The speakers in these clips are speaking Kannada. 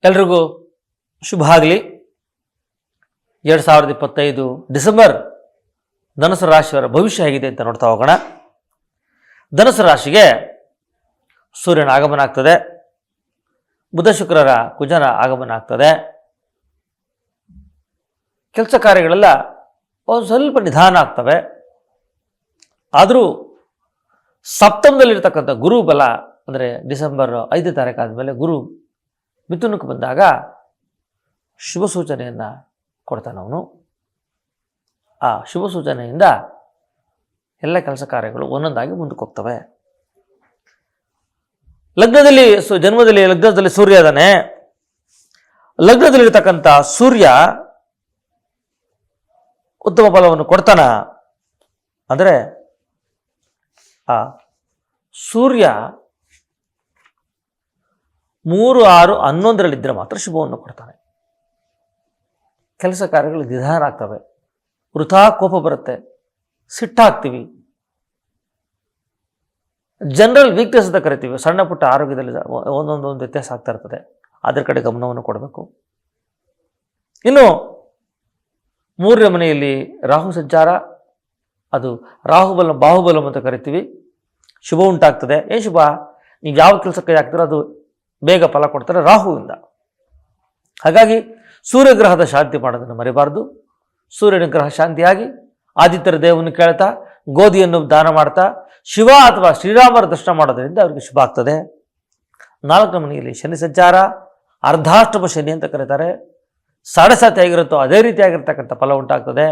ಎಲ್ರಿಗೂ ಶುಭ ಆಗಲಿ. 2025 ಡಿಸೆಂಬರ್ ಧನುಸು ರಾಶಿಯವರ ಭವಿಷ್ಯ ಹೇಗಿದೆ ಅಂತ ನೋಡ್ತಾ ಹೋಗೋಣ. ಧನುಸು ರಾಶಿಗೆ ಸೂರ್ಯನ ಆಗಮನ ಆಗ್ತದೆ, ಬುಧ ಶುಕ್ರರ ಕುಜನ ಆಗಮನ ಆಗ್ತದೆ. ಕೆಲಸ ಕಾರ್ಯಗಳೆಲ್ಲ ಒಂದು ಸ್ವಲ್ಪ ನಿಧಾನ ಆಗ್ತವೆ. ಆದರೂ ಸಪ್ತಮದಲ್ಲಿರ್ತಕ್ಕಂಥ ಗುರು ಬಲ ಅಂದರೆ ಡಿಸೆಂಬರ್ 5 ತಾರೀಕು ಆದಮೇಲೆ ಗುರು ಮಿಥುನಕ್ಕೆ ಬಂದಾಗ ಶುಭ ಸೂಚನೆಯನ್ನು ಕೊಡ್ತಾನೆ ಅವನು. ಆ ಶುಭ ಸೂಚನೆಯಿಂದ ಎಲ್ಲ ಕೆಲಸ ಕಾರ್ಯಗಳು ಒಂದೊಂದಾಗಿ ಮುಂದಕ್ಕೆ ಹೋಗ್ತವೆ. ಲಗ್ನದಲ್ಲಿ ಸೂರ್ಯ ಇದ್ದಾನೆ. ಲಗ್ನದಲ್ಲಿರ್ತಕ್ಕಂಥ ಸೂರ್ಯ ಉತ್ತಮ ಫಲವನ್ನು ಕೊಡ್ತಾನ. ಅಂದರೆ ಆ ಸೂರ್ಯ 3, 6, 11ರಲ್ಲಿದ್ದರೆ ಮಾತ್ರ ಶುಭವನ್ನು ಕೊಡ್ತಾನೆ. ಕೆಲಸ ಕಾರ್ಯಗಳು ನಿಧಾನ ಆಗ್ತವೆ, ವೃಥಾ ಕೋಪ ಬರುತ್ತೆ, ಸಿಟ್ಟಾಗ್ತೀವಿ, ಜನರಲ್ ವೀಕ್ನೆಸ್ ಅಂತ ಕರಿತೀವಿ. ಸಣ್ಣ ಪುಟ್ಟ ಆರೋಗ್ಯದಲ್ಲಿ ಒಂದೊಂದು ವ್ಯತ್ಯಾಸ ಆಗ್ತಾ ಇರ್ತದೆ. ಅದರ ಕಡೆ ಗಮನವನ್ನು ಕೊಡಬೇಕು. ಇನ್ನು 3ನೇ ಮನೆಯಲ್ಲಿ ರಾಹು ಸಂಚಾರ, ಅದು ರಾಹುಬಲ ಬಾಹುಬಲಂ ಅಂತ ಕರಿತೀವಿ. ಶುಭ ಉಂಟಾಗ್ತದೆ. ಏನು ಶುಭ? ನೀವು ಯಾವ ಕೆಲಸಕ್ಕೆ ಹಾಕ್ತೀರೋ ಅದು ಬೇಗ ಫಲ ಕೊಡ್ತಾರೆ ರಾಹುವಿಂದ. ಹಾಗಾಗಿ ಸೂರ್ಯಗ್ರಹದ ಶಾಂತಿ ಮಾಡೋದನ್ನು ಮರಿಬಾರ್ದು. ಸೂರ್ಯನ ಗ್ರಹ ಶಾಂತಿಯಾಗಿ ಆದಿತ್ಯರ ದೇವವನ್ನು ಕೇಳ್ತಾ, ಗೋಧಿಯನ್ನು ದಾನ ಮಾಡ್ತಾ, ಶಿವ ಅಥವಾ ಶ್ರೀರಾಮರ ದರ್ಶನ ಮಾಡೋದರಿಂದ ಅವರಿಗೆ ಶುಭ ಆಗ್ತದೆ. 4ನೇ ಮನೆಯಲ್ಲಿ ಶನಿ ಸಂಚಾರ, ಅರ್ಧಾಷ್ಟಮ ಶನಿ ಅಂತ ಕರೀತಾರೆ. 7.5 ಹೇಗಿರುತ್ತೋ ಅದೇ ರೀತಿಯಾಗಿರ್ತಕ್ಕಂಥ ಫಲ ಉಂಟಾಗ್ತದೆ.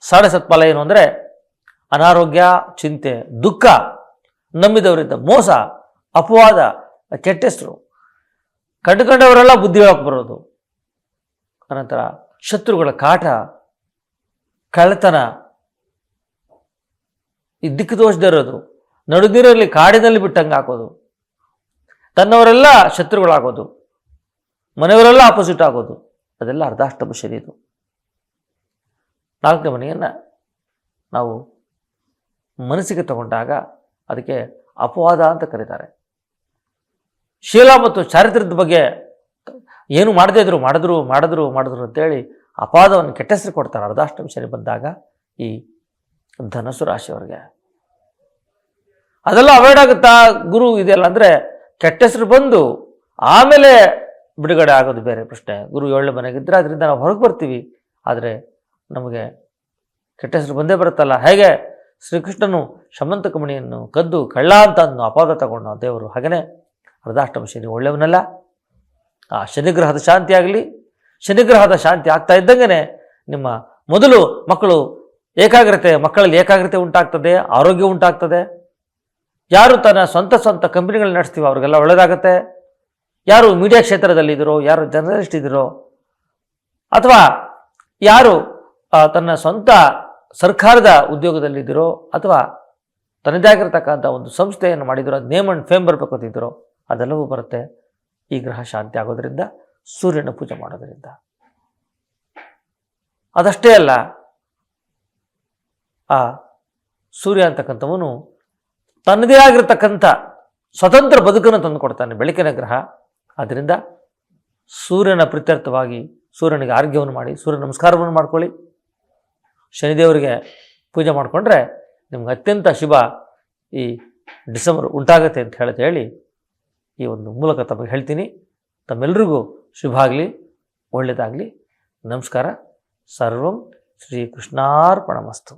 7.5 ಫಲ ಏನು ಅಂದರೆ ಅನಾರೋಗ್ಯ, ಚಿಂತೆ, ದುಃಖ, ನಂಬಿದವರಿಂದ ಮೋಸ, ಅಪವಾದ, ಕೆಟ್ಟ ಹೆಸರು, ಕಂಡುಕೊಂಡವರೆಲ್ಲ ಬುದ್ಧಿ ಹೇಳಕ್ಕೆ ಬರೋದು, ಅನಂತರ ಶತ್ರುಗಳ ಕಾಟ, ಕಳ್ಳತನ, ಈ ದಿಕ್ಕು ತೋಚದೇ ಇರೋದು, ನಡುಗಿರಲ್ಲಿ ಕಾಡಿನಲ್ಲಿ ಬಿಟ್ಟಂಗೆ ಹಾಕೋದು, ತನ್ನವರೆಲ್ಲ ಶತ್ರುಗಳಾಗೋದು, ಮನೆಯವರೆಲ್ಲ ಆಪೋಸಿಟ್ ಆಗೋದು, ಅದೆಲ್ಲ ಅರ್ಧಾಷ್ಟಮ ಶನಿ. ಇದು 4ನೇ ಮನೆಯನ್ನು ನಾವು ಮನಸ್ಸಿಗೆ ತಗೊಂಡಾಗ ಅದಕ್ಕೆ ಅಪವಾದ ಅಂತ ಕರೀತಾರೆ. ಶೀಲ ಮತ್ತು ಚಾರಿತ್ರ್ಯದ ಬಗ್ಗೆ ಏನು ಮಾಡದೇ ಇದ್ರು ಮಾಡಿದ್ರು ಅಂತೇಳಿ ಅಪವಾದವನ್ನು ಕೆಟ್ಟ ಹೆಸರು ಕೊಡ್ತಾರೆ ಅರ್ಧಾಷ್ಟಮ ಶನಿ ಬಂದಾಗ ಈ ಧನಸ್ಸು ರಾಶಿಯವರಿಗೆ. ಅದೆಲ್ಲ ಅವಾಯ್ಡ್ ಆಗುತ್ತಾ? ಗುರು ಇದೆಯಲ್ಲ ಅಂದರೆ ಕೆಟ್ಟ ಹೆಸರು ಬಂದು ಆಮೇಲೆ ಬಿಡುಗಡೆ ಆಗೋದು ಬೇರೆ ಪ್ರಶ್ನೆ. ಗುರು 7ನೇ ಮನೆಗಿದ್ದರೆ ಅದರಿಂದ ನಾವು ಹೊರಗೆ ಬರ್ತೀವಿ. ಆದರೆ ನಮಗೆ ಕೆಟ್ಟ ಹೆಸರು ಬಂದೇ ಬರುತ್ತಲ್ಲ. ಹೇಗೆ ಶ್ರೀಕೃಷ್ಣನು ಶಮಂತಕ ಮಣಿಯನ್ನು ಕದ್ದು ಕಳ್ಳ ಅಂತ ಅನ್ನೋ ಅಪವಾದ ತಗೊಂಡು ದೇವರು, ಹಾಗೆಯೇ ಅರ್ಧಾಷ್ಟಮ ಶನಿ ಒಳ್ಳೆಯವನಲ್ಲ. ಆ ಶನಿಗ್ರಹದ ಶಾಂತಿ ಆಗಲಿ. ಶನಿಗ್ರಹದ ಶಾಂತಿ ಆಗ್ತಾ ಇದ್ದಂಗೆ ನಿಮ್ಮ ಮೊದಲು ಮಕ್ಕಳಲ್ಲಿ ಏಕಾಗ್ರತೆ ಉಂಟಾಗ್ತದೆ, ಆರೋಗ್ಯ ಉಂಟಾಗ್ತದೆ. ಯಾರು ತನ್ನ ಸ್ವಂತ ಕಂಪನಿಗಳನ್ನ ನಡೆಸ್ತೀವೋ ಅವ್ರಿಗೆಲ್ಲ ಒಳ್ಳೆಯದಾಗತ್ತೆ. ಯಾರು ಮೀಡಿಯಾ ಕ್ಷೇತ್ರದಲ್ಲಿದ್ದೀರೋ, ಯಾರು ಜರ್ನಲಿಸ್ಟ್ ಇದ್ದೀರೋ, ಅಥವಾ ಯಾರು ತನ್ನ ಸ್ವಂತ ಸರ್ಕಾರದ ಉದ್ಯೋಗದಲ್ಲಿದ್ದೀರೋ, ಅಥವಾ ತನ್ನದೇ ಆಗಿರತಕ್ಕಂಥ ಒಂದು ಸಂಸ್ಥೆಯನ್ನು ಮಾಡಿದಿರೋ, ಅದು ನೇಮ್ ಆ್ಯಂಡ್ ಫೇಮ್ ಬರಬೇಕು ಅಂತಿದ್ದೀರೋ, ಅದೆಲ್ಲವೂ ಬರುತ್ತೆ ಈ ಗ್ರಹ ಶಾಂತಿ ಆಗೋದ್ರಿಂದ, ಸೂರ್ಯನ ಪೂಜೆ ಮಾಡೋದರಿಂದ. ಅದಷ್ಟೇ ಅಲ್ಲ, ಆ ಸೂರ್ಯ ಅಂತಕ್ಕಂಥವನು ತನ್ನದೇ ಆಗಿರತಕ್ಕಂಥ ಸ್ವತಂತ್ರ ಬದುಕನ್ನು ತಂದು ಕೊಡ್ತಾನೆ, ಬೆಳಕಿನ ಗ್ರಹ. ಆದ್ದರಿಂದ ಸೂರ್ಯನ ಪ್ರೀತ್ಯರ್ಥವಾಗಿ ಸೂರ್ಯನಿಗೆ ಆರೋಗ್ಯವನ್ನು ಮಾಡಿ, ಸೂರ್ಯ ನಮಸ್ಕಾರವನ್ನು ಮಾಡ್ಕೊಳ್ಳಿ. ಶನಿದೇವರಿಗೆ ಪೂಜೆ ಮಾಡಿಕೊಂಡ್ರೆ ನಿಮ್ಗೆ ಅತ್ಯಂತ ಶುಭ ಈ ಡಿಸೆಂಬರ್ ಉಂಟಾಗತ್ತೆ ಅಂತ ಹೇಳಿ ಈ ಒಂದು ಮೂಲಕ ತಮಗೆ ಹೇಳ್ತೀನಿ. ತಮ್ಮೆಲ್ಲರಿಗೂ ಶುಭ ಆಗಲಿ, ಒಳ್ಳೆಯದಾಗಲಿ. ನಮಸ್ಕಾರ. ಸರ್ವಂ ಶ್ರೀಕೃಷ್ಣಾರ್ಪಣಮಸ್ತು.